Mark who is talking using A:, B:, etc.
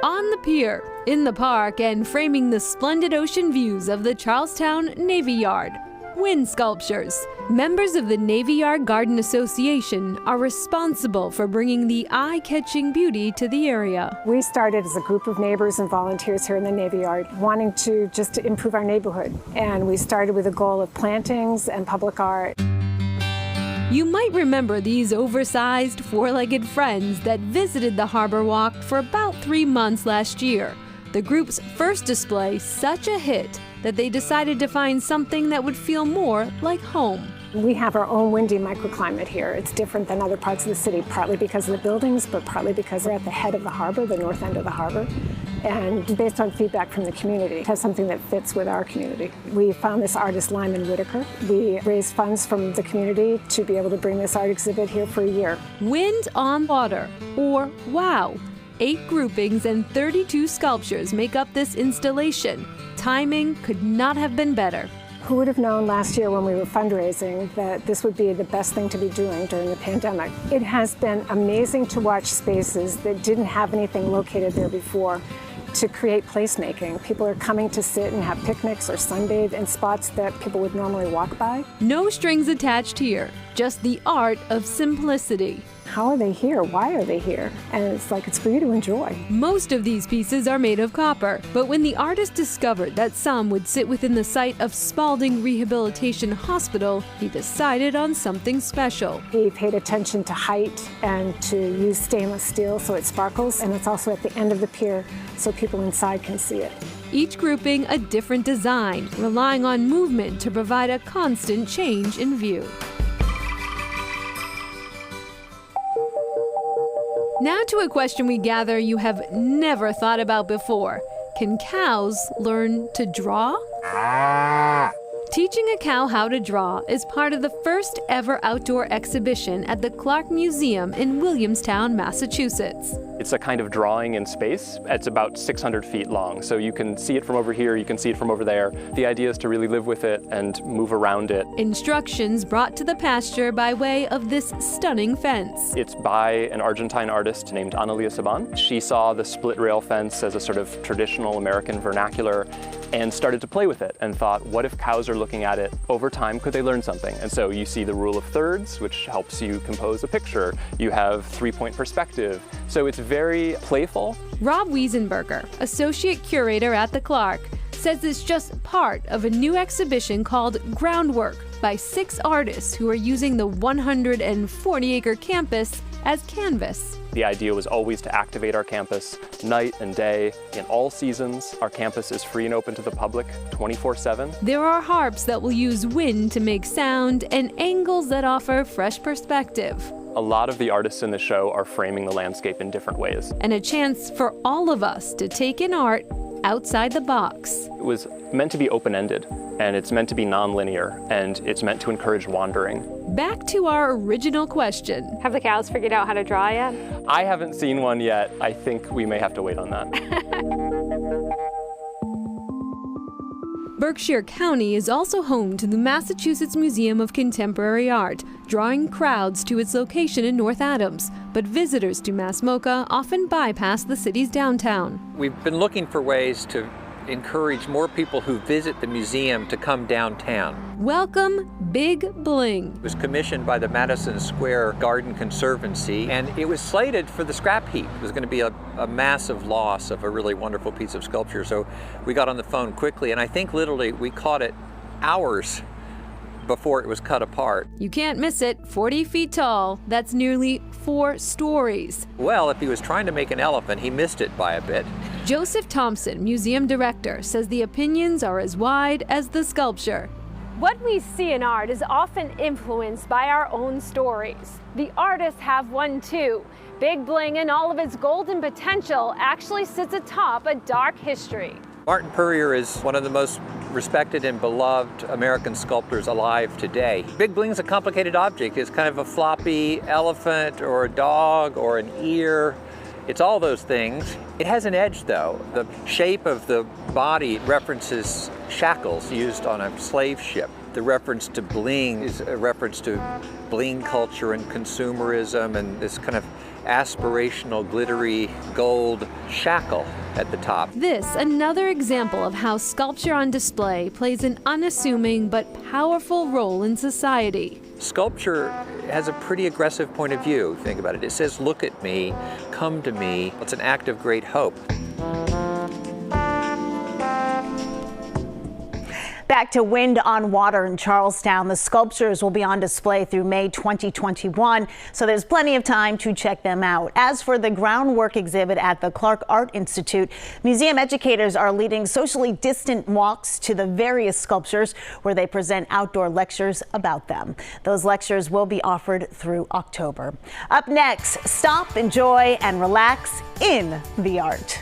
A: On the pier, in the park, and framing the splendid ocean views of the Charlestown Navy Yard, wind sculptures. Members of the Navy Yard Garden Association are responsible for bringing the eye-catching beauty to the area.
B: We started as a group of neighbors and volunteers here in the Navy Yard, wanting to just improve our neighborhood. And we started with a goal of plantings and public art.
A: You might remember these oversized, four-legged friends that visited the Harbor Walk for about 3 months last year. The group's first display such a hit that they decided to find something that would feel more like home.
B: We have our own windy microclimate here. It's different than other parts of the city, partly because of the buildings, but partly because we're at the head of the harbor, the north end of the harbor. And based on feedback from the community, it has something that fits with our community. We found this artist, Lyman Whitaker. We raised funds from the community to be able to bring this art exhibit here for a year.
A: Wind on Water, or WOW. 8 groupings and 32 sculptures make up this installation. Timing could not have been better.
B: Who would have known last year when we were fundraising that this would be the best thing to be doing during the pandemic? It has been amazing to watch spaces that didn't have anything located there before to create placemaking. People are coming to sit and have picnics or sunbathe in spots that people would normally walk by.
A: No strings attached here, just the art of simplicity.
B: How are they here? Why are they here? And it's like, it's for you to enjoy.
A: Most of these pieces are made of copper, but when the artist discovered that some would sit within the site of Spalding Rehabilitation Hospital, he decided on something special.
B: He paid attention to height and to use stainless steel so it sparkles, and it's also at the end of the pier so people inside can see it.
A: Each grouping a different design, relying on movement to provide a constant change in view. Now to a question we gather you have never thought about before. Can cows learn to draw? Teaching a cow how to draw is part of the first ever outdoor exhibition at the Clark Museum in Williamstown, Massachusetts.
C: It's a kind of drawing in space. It's about 600 feet long, so you can see it from over here, you can see it from over there. The idea is to really live with it and move around it.
A: Instructions brought to the pasture by way of this stunning fence.
C: It's by an Argentine artist named Analia Saban. She saw the split rail fence as a sort of traditional American vernacular and started to play with it and thought, what if cows are looking at it over time, could they learn something? And so you see the rule of thirds, which helps you compose a picture. You have 3-point perspective. So it's very playful.
A: Rob Wiesenberger, associate curator at the Clark, says it's just part of a new exhibition called Groundwork by 6 artists who are using the 140-acre campus as canvas.
C: The idea was always to activate our campus night and day. In all seasons, our campus is free and open to the public 24/7.
A: There are harps that will use wind to make sound and angles that offer fresh perspective.
C: A lot of the artists in the show are framing the landscape in different ways.
A: And a chance for all of us to take in art outside the box.
C: It was meant to be open-ended, and it's meant to be non-linear, and it's meant to encourage wandering.
A: Back to our original question.
D: Have the cows figured out how to draw yet?
C: I haven't seen one yet. I think we may have to wait on that.
A: Berkshire County is also home to the Massachusetts Museum of Contemporary Art, drawing crowds to its location in North Adams. But visitors to Masmoka often bypass the city's downtown.
E: We've been looking for ways to encourage more people who visit the museum to come downtown.
A: Welcome Big Bling.
E: It was commissioned by the Madison Square Garden Conservancy, and it was slated for the scrap heap. It was going to be a massive loss of a really wonderful piece of sculpture. So we got on the phone quickly, and I think literally we caught it hours before it was cut apart.
A: You can't miss it, 40 feet tall. That's nearly 4 stories.
E: Well, if he was trying to make an elephant, he missed it by a bit.
A: Joseph Thompson, museum director, says the opinions are as wide as the sculpture.
D: What we see in art is often influenced by our own stories. The artists have one too. Big Bling, in all of its golden potential, actually sits atop a dark history.
E: Martin Puryear is one of the most respected and beloved American sculptors alive today. Big Bling's a complicated object. It's kind of a floppy elephant or a dog or an ear. It's all those things. It has an edge though. The shape of the body references shackles used on a slave ship. The reference to bling is a reference to bling culture and consumerism and this kind of aspirational, glittery gold shackle at the top.
A: This, another example of how sculpture on display plays an unassuming but powerful role in society.
E: Sculpture has a pretty aggressive point of view. Think about it. It says, look at me, come to me. It's an act of great hope.
F: Back to Wind on Water in Charlestown. The sculptures will be on display through May 2021, so there's plenty of time to check them out. As for the groundwork exhibit at the Clark Art Institute, museum educators are leading socially distant walks to the various sculptures where they present outdoor lectures about them. Those lectures will be offered through October. Up next, stop, enjoy, and relax in the art.